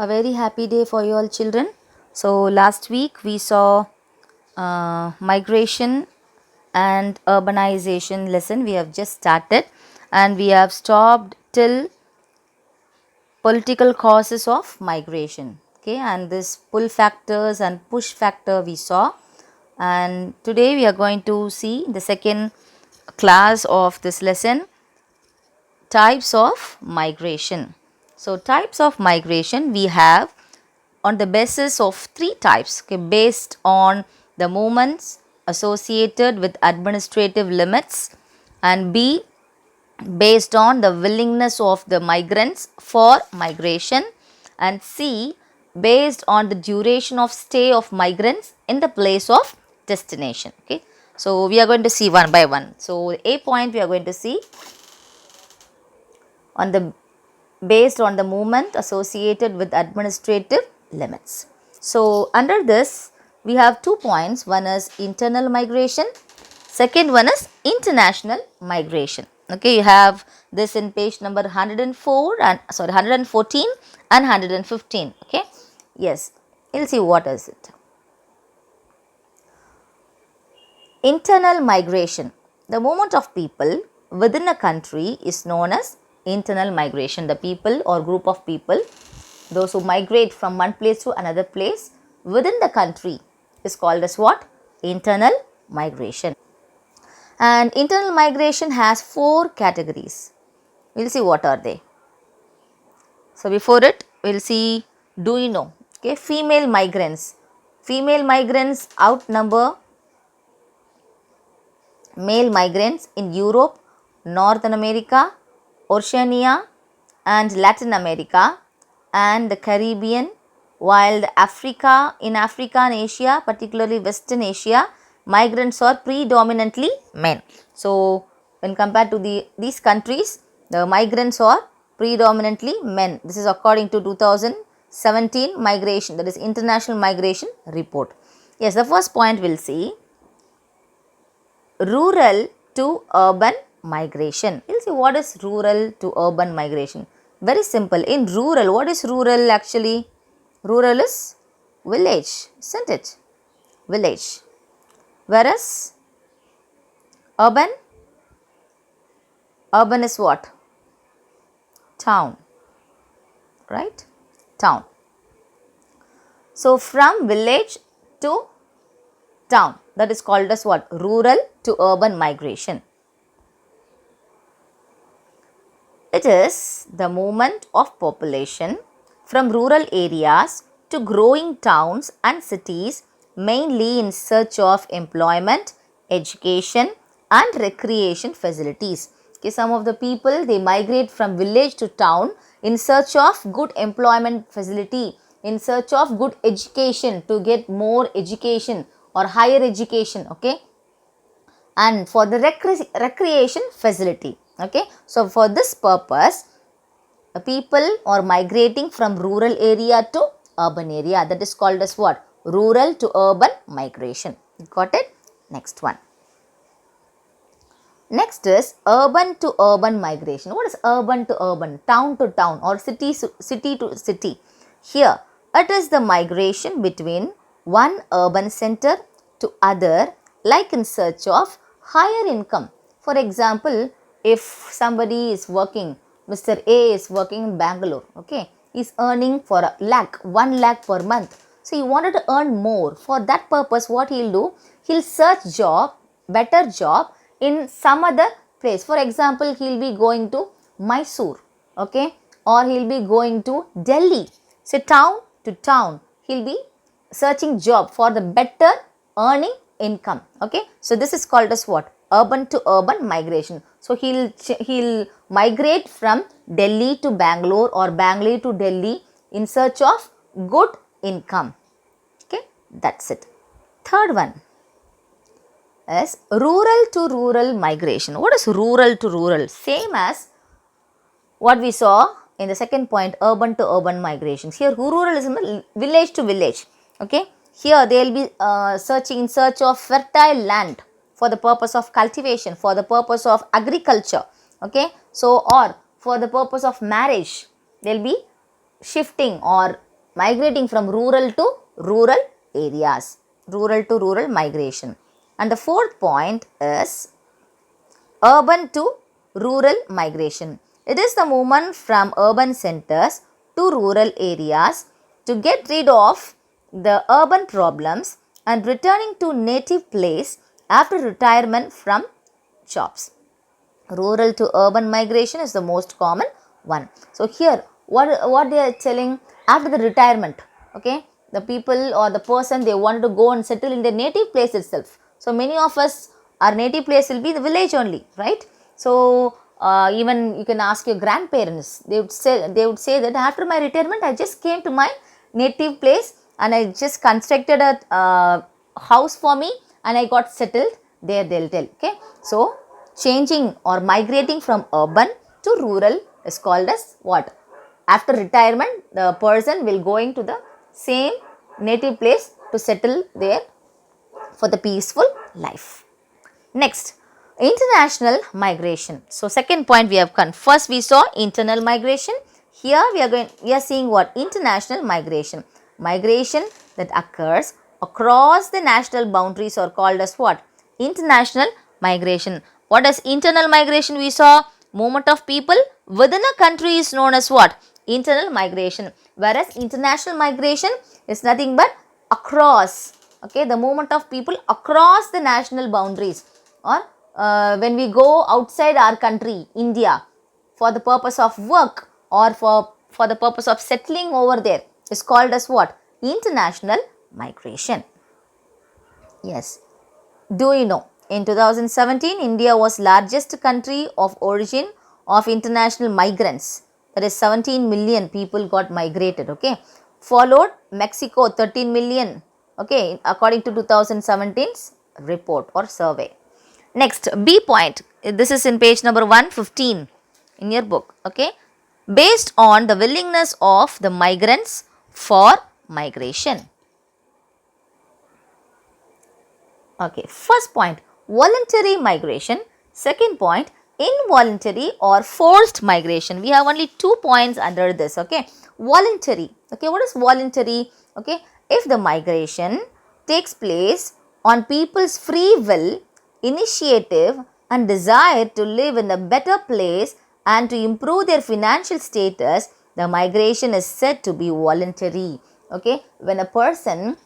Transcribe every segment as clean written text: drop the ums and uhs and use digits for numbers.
A very happy day for you all children. So last week we saw migration and urbanization lesson. We have just started and we have stopped till political causes of migration. Okay, and this pull factors and push factor we saw. And today we are going to see the second class of this lesson, types of migration. So types of migration we have on the basis of three types, okay, based on the movements associated with administrative limits, and B, based on the willingness of the migrants for migration, and C, based on the duration of stay of migrants in the place of destination. Okay, so we are going to see one by one. So A point we are going to see on the based on the movement associated with administrative limits. So under this we have 2 points. One is internal migration, second one is international migration. Okay, you have this in page number 104 and 114 and 115. Okay, yes, we'll see what is it. Internal migration, the movement of people within a country is known as internal migration. The people or group of people, those who migrate from one place to another place within the country, is called as what? Internal migration. And internal migration has 4 categories. We will see what are they. So before it, we will see, do you know? Okay, female migrants. Female migrants outnumber male migrants in Europe, Northern America, Oceania and Latin America and the Caribbean, while in Africa and Asia, particularly Western Asia, migrants are predominantly men. So when compared to these countries, the migrants are predominantly men. This is according to 2017 migration, that is international migration report. Yes, the first point we'll see, rural to urban migration. We'll see what is rural to urban migration. Very simple. In rural, what is rural actually? Rural is village, isn't it? Village. Whereas urban is what? Town, right? Town. So from village to town, that is called as what? Rural to urban migration. It is the movement of population from rural areas to growing towns and cities, mainly in search of employment, education and recreation facilities. Okay, some of the people, they migrate from village to town in search of good employment facility, in search of good education, to get more education or higher education, okay, and for the recreation facility. Okay, so for this purpose, people are migrating from rural area to urban area. That is called as what? Rural to urban migration. Got it? Next one. Next is urban to urban migration. What is urban to urban? Town to town or city to city. Here, it is the migration between one urban center to other, like in search of higher income. For example, if somebody is working, Mr. A is working in Bangalore, okay, he is earning for 1 lakh per month. So he wanted to earn more. For that purpose, what he'll do, he'll search better job in some other place. For example, he'll be going to Mysore, okay, or he'll be going to Delhi. So town to town, he'll be searching job for the better earning income. Okay, so this is called as what? Urban to urban migration. So he'll migrate from Delhi to Bangalore or Bangalore to Delhi in search of good income. Okay, that's it. Third one is rural to rural migration. What is rural to rural? Same as what we saw in the second point, urban to urban migrations. Here rural is village to village. Okay, here they will be searching in search of fertile land for the purpose of cultivation, for the purpose of agriculture. Okay, so or for the purpose of marriage, they will be shifting or migrating from rural to rural areas, rural to rural migration. And the fourth point is urban to rural migration. It is the movement from urban centers to rural areas to get rid of the urban problems and returning to native place after retirement from jobs. Rural to urban migration is the most common one. So here what they are telling, after the retirement, okay, the people or the person, they wanted to go and settle in their native place itself. So many of us, our native place will be the village only, right? So even you can ask your grandparents, they would say that after my retirement I just came to my native place and I just constructed a house for me and I got settled there, they'll tell. Okay, so changing or migrating from urban to rural is called as what? After retirement, the person will going to the same native place to settle there for the peaceful life. Next, international migration. So second point we have come. First we saw internal migration. Here we are seeing what? International migration. Migration that occurs across the national boundaries are called as what? International migration. What is internal migration? We saw movement of people within a country is known as what? Internal migration. Whereas international migration is nothing but across, okay, the movement of people across the national boundaries, or when we go outside our country, India, for the purpose of work or for the purpose of settling over there, is called as what? International migration. Yes. Do you know, in 2017, India was largest country of origin of international migrants. That is 17 million people got migrated, okay. Followed Mexico, 13 million, okay, according to 2017's report or survey. Next, B point, this is in page number 115 in your book, okay. Based on the willingness of the migrants for migration. Okay, first point, voluntary migration. Second point, involuntary or forced migration. We have only 2 points under this, okay. Voluntary, okay, what is voluntary? Okay, if the migration takes place on people's free will, initiative and desire to live in a better place and to improve their financial status, the migration is said to be voluntary, okay. When a person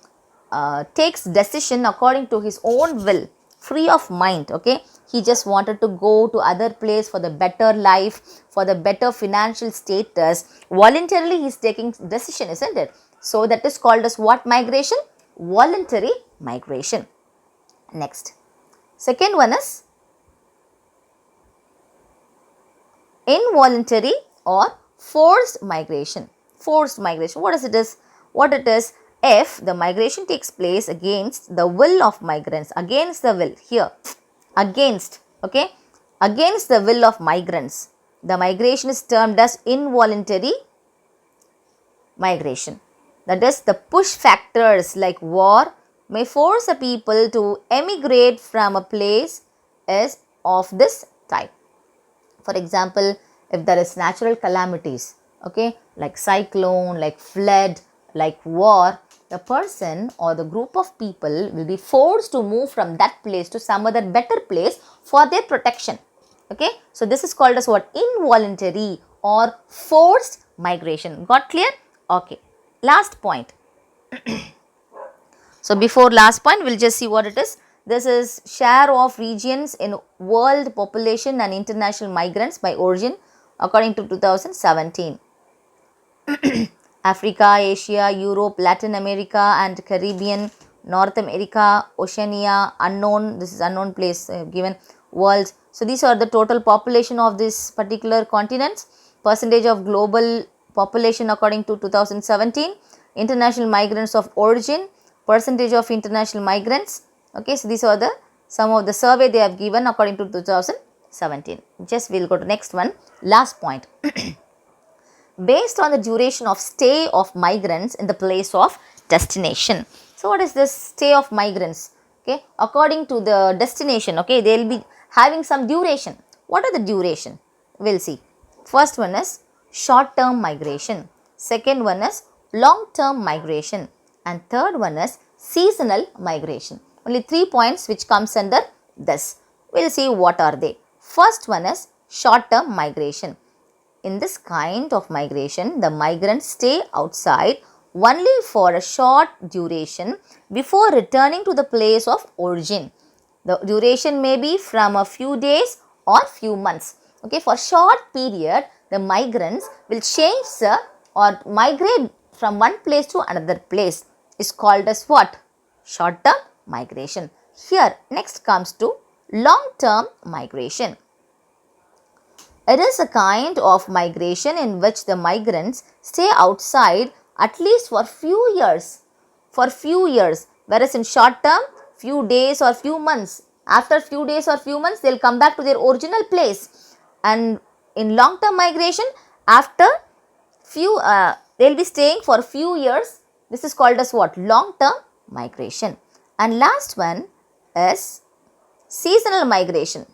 takes decision according to his own will, free of mind, okay, he just wanted to go to other place for the better life, for the better financial status, voluntarily he is taking decision, isn't it? So that is called as what migration? Voluntary migration. Next, second one is involuntary or forced migration. Forced migration, what is it is? What it is? If the migration takes place against the will of migrants, against the will, here, against, okay, against the will of migrants, the migration is termed as involuntary migration. That is, the push factors like war may force a people to emigrate from a place is of this type. For example, if there is natural calamities, okay, like cyclone, like flood, like war, the person or the group of people will be forced to move from that place to some other better place for their protection, okay. So this is called as what? Involuntary or forced migration. Got clear? Okay. Last point. So before last point, we'll just see what it is. This is share of regions in world population and international migrants by origin according to 2017. Africa, Asia, Europe, Latin America and Caribbean, North America, Oceania, unknown, this is unknown place given, world. So these are the total population of this particular continents, percentage of global population according to 2017, international migrants of origin, percentage of international migrants, okay. So these are the some of the survey they have given according to 2017. Just we'll go to next one, last point. Based on the duration of stay of migrants in the place of destination. So what is this stay of migrants? Okay, according to the destination, okay, they will be having some duration. What are the duration? We'll see. First one is short term migration. Second one is long-term migration, and third one is seasonal migration. Only 3 points which comes under this. We'll see what are they. First one is short-term migration. In this kind of migration, the migrants stay outside only for a short duration before returning to the place of origin. The duration may be from a few days or few months. Okay, for short period, the migrants will change or migrate from one place to another place. Is called as what? Short-term migration. Here, next comes to long-term migration. It is a kind of migration in which the migrants stay outside at least for few years. For few years. Whereas in short term, few days or few months. After few days or few months, they will come back to their original place. And in long term migration, after few, they will be staying for few years. This is called as what? Long term migration. And last one is seasonal migration.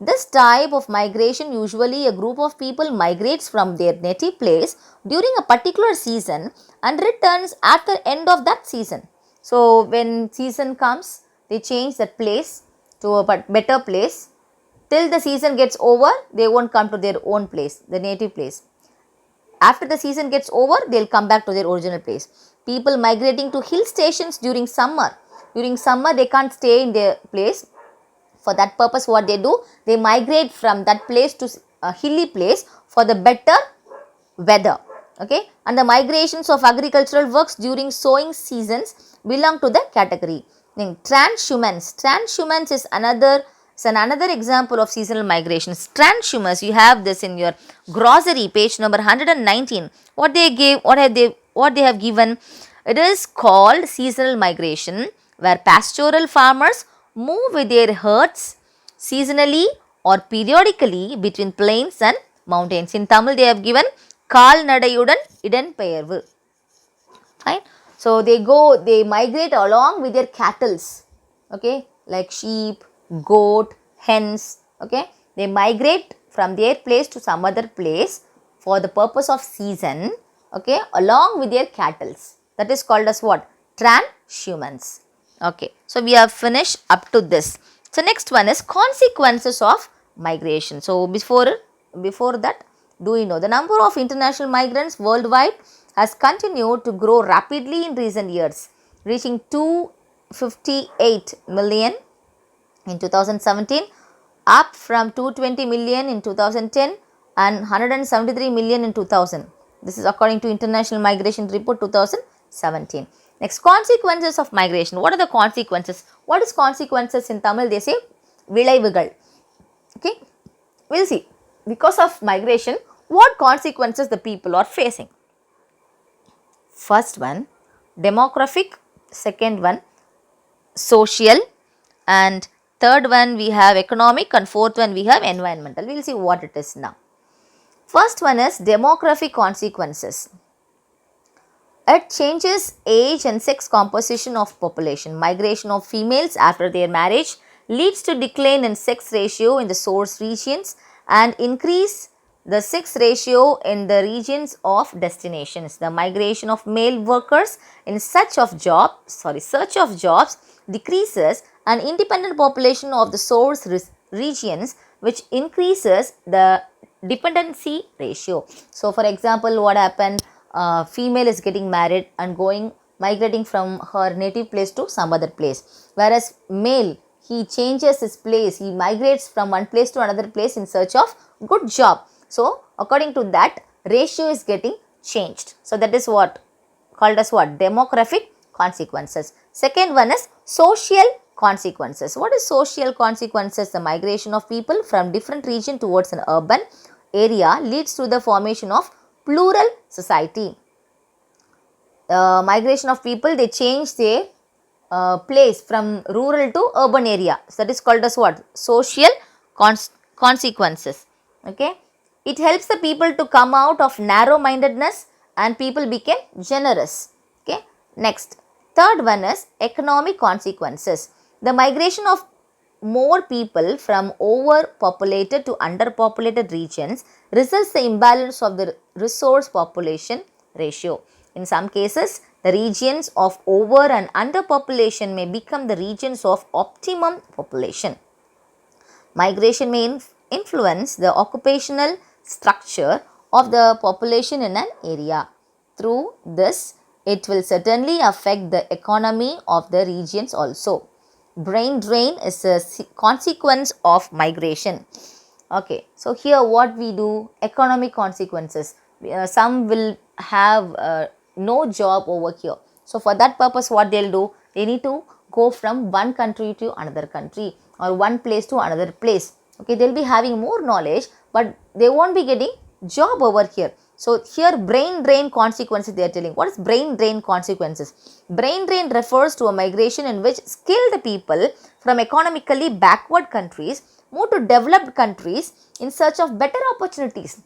This type of migration, usually a group of people migrates from their native place during a particular season and returns after end of that season. So, when season comes, they change that place to a better place. Till the season gets over, they won't come to their own place, the native place. After the season gets over, they will come back to their original place. People migrating to hill stations during summer. During summer, they can't stay in their place. For that purpose, what they do, they migrate from that place to a hilly place for the better weather. Okay, and the migrations of agricultural works during sowing seasons belong to the category. Then transhumance is another example of seasonal migrations. Transhumance, you have this in your grocery, page number 119. What they have given? It is called seasonal migration, where pastoral farmers move with their herds seasonally or periodically between plains and mountains. In Tamil, they have given Kalnadayudan Idanpeyarvu. Right? So, they migrate along with their cattles. Okay, like sheep, goat, hens. Okay, they migrate from their place to some other place for the purpose of season. Okay, along with their cattles. That is called as what? Transhumance. Okay, so we have finished up to this. So, next one is consequences of migration. So, before that, do you know the number of international migrants worldwide has continued to grow rapidly in recent years, reaching 258 million in 2017, up from 220 million in 2010 and 173 million in 2000. This is according to International Migration Report 2017. Next, consequences of migration. What are the consequences? What is consequences in Tamil? They say vilaivugal. Okay, we'll see. Because of migration, what consequences the people are facing? First one, demographic. Second one, social. And third one, we have economic. And fourth one, we have environmental. We'll see what it is now. First one is demographic consequences. It changes age and sex composition of population. Migration of females after their marriage leads to decline in sex ratio in the source regions and increase the sex ratio in the regions of destinations. The migration of male workers in search of jobs decreases an independent population of the source regions, which increases the dependency ratio. So, for example, what happened? Female is getting married and migrating from her native place to some other place, whereas male, he changes his place, he migrates from one place to another place in search of good job. So, according to that, ratio is getting changed. So, that is what called as what? Demographic consequences. Second one is social consequences. What is social consequences? The migration of people from different region towards an urban area leads to the formation of plural society. Migration of people, they change their place from rural to urban area. So, that is called as what? Social consequences. Okay. It helps the people to come out of narrow-mindedness and people became generous. Okay. Next, third one is economic consequences. The migration of more people from overpopulated to underpopulated regions results the imbalance of the resource population ratio. In some cases, the regions of over and underpopulation may become the regions of optimum population. Migration may influence the occupational structure of the population in an area. Through this, it will certainly affect the economy of the regions also. Brain drain is a consequence of migration. Okay, so here what we do, economic consequences. Some will have no job over here. So for that purpose, what they'll do, they need to go from one country to another country or one place to another place. Okay, they'll be having more knowledge, but they won't be getting job over here. So here brain drain consequences they are telling. What is brain drain consequences? Brain drain refers to a migration in which skilled people from economically backward countries move to developed countries in search of better opportunities.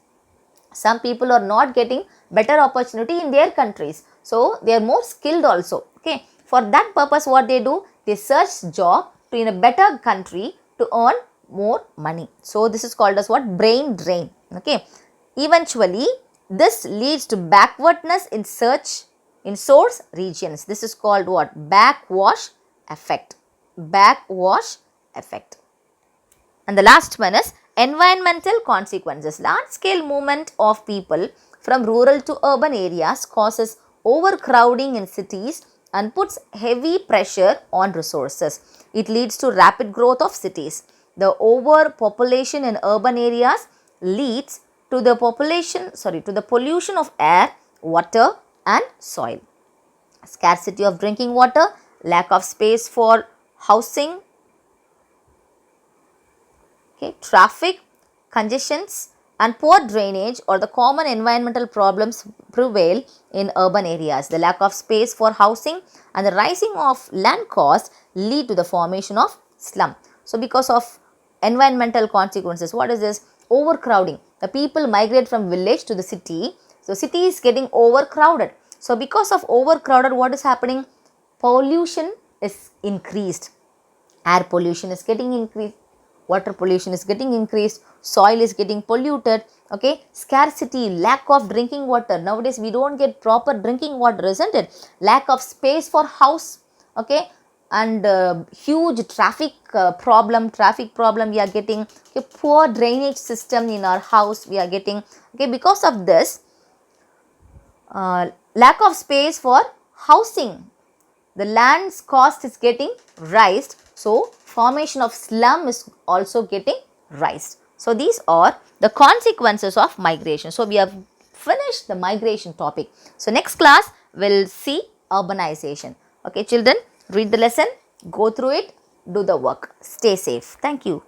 Some people are not getting better opportunity in their countries, so they are more skilled also. Okay, for that purpose what they do, they search job to in a better country to earn more money. So this is called as what? Brain drain. Okay, eventually this leads to backwardness in source regions. This is called what? Backwash effect. Backwash effect. And the last one is environmental consequences. Large scale movement of people from rural to urban areas causes overcrowding in cities and puts heavy pressure on resources. It leads to rapid growth of cities. The overpopulation in urban areas leads to the pollution of air, water and soil. Scarcity of drinking water, lack of space for housing, traffic congestions and poor drainage or the common environmental problems prevail in urban areas. The lack of space for housing and the rising of land costs lead to the formation of slum. So because of environmental consequences, what is this? Overcrowding. The people migrate from village to the city. So city is getting overcrowded. So because of overcrowded, what is happening? Pollution is increased. Air pollution is getting increased. Water pollution is getting increased, soil is getting polluted. Okay, scarcity, lack of drinking water. Nowadays we don't get proper drinking water, isn't it? Lack of space for house. Okay, and huge traffic problem we are getting. Okay, poor drainage system in our house we are getting. Okay, because of this lack of space for housing, the land's cost is getting raised. So formation of slum is also getting raised. So these are the consequences of migration. So we have finished the migration topic. So next class we'll see urbanization. Okay children, read the lesson, go through it, do the work. Stay safe. Thank you.